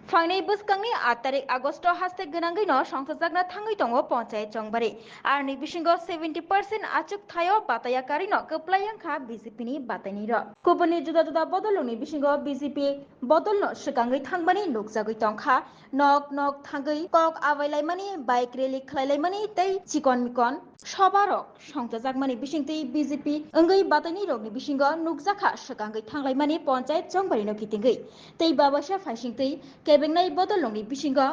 Fangnei buskangi 8 tarik Agosto haste genangai no songsajakna thangai tongo panchayat jongbari ar ni bisingo 70% achuk thayo bataya kari no keplayang kha BJP ni bataini ro kubuni juda bodoloni bisingo BJP bodol no sikangai thangbani nukjagoi tongkha nok thangai kok abailai bike rally khlailai tei chikon mikon sobarok songsajakmani bisingtei BJP engai bataini rokni bisingo nukjakha sikangai thanglai panchayat jongbari no kitingai tei babasa faisingtei kebengnai bodolongni bisingo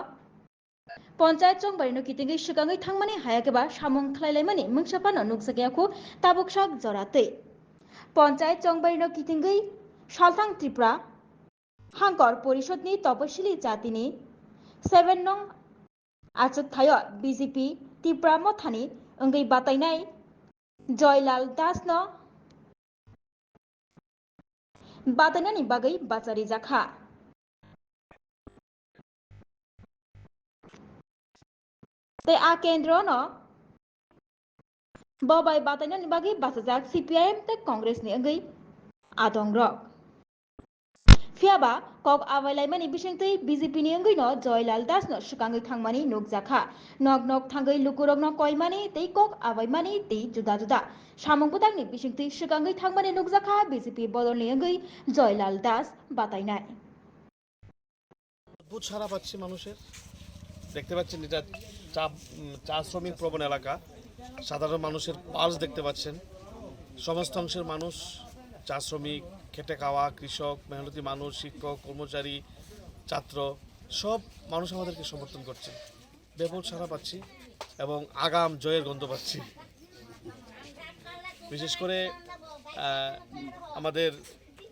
panchayat jongbari no kitingai sikangai thangmani hayakeba samung khlailai mungsapano nukjakyaku tabuksak joratei panchayat jongbari no kitingai salthang tripura hangkor porishadni tapasili jatini 7 nong achuk thayo BJP tripura mothani engai batainai Joylal Das no batainani bagai bachari jakha tei a kendro no babai batainani bagai bachajak CPIM tei Congress ni engai adongrok Fiaba kok abailai bisingtei BJP ni engai no Joylal Das no sikangai thangmani nukjakha nok thangai lukurok no koimani tei kok abaimani tei juda samung budakni bisingtei sikangai thangmani nukjakha BJP bodolni engai Joylal Das batainai অদ্ভুত সারা পাচ্ছি মানুষের দেখতে পাচ্ছেন এটা চা শ্রমিক প্রবণ এলাকা সাধারণ মানুষের পালস দেখতে পাচ্ছেন সমস্ত অংশের মানুষ চা শ্রমিক খেটে খাওয়া কৃষক মেহনতি মানুষ শিক্ষক কর্মচারী ছাত্র সব মানুষ আমাদেরকে সমর্থন করছে ব্যাপক সারা পাচ্ছি এবং আগাম জয়ের গন্ধ পাচ্ছি বিশেষ করে আমাদের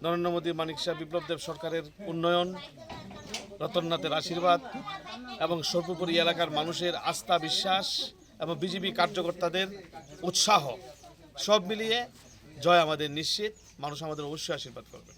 নরেন্দ্র মোদী মানিক শাহ বিপ্লব দেব সরকারের উন্নয়ন রতননাথের আশীর্বাদ এবং সর্বোপরি এলাকার মানুষের আস্থা বিশ্বাস এবং বিজেপি কার্যকর্তাদের উৎসাহ সব মিলিয়ে জয় আমাদের নিশ্চিত মানুষ আমাদের অবশ্যই আশীর্বাদ করবে।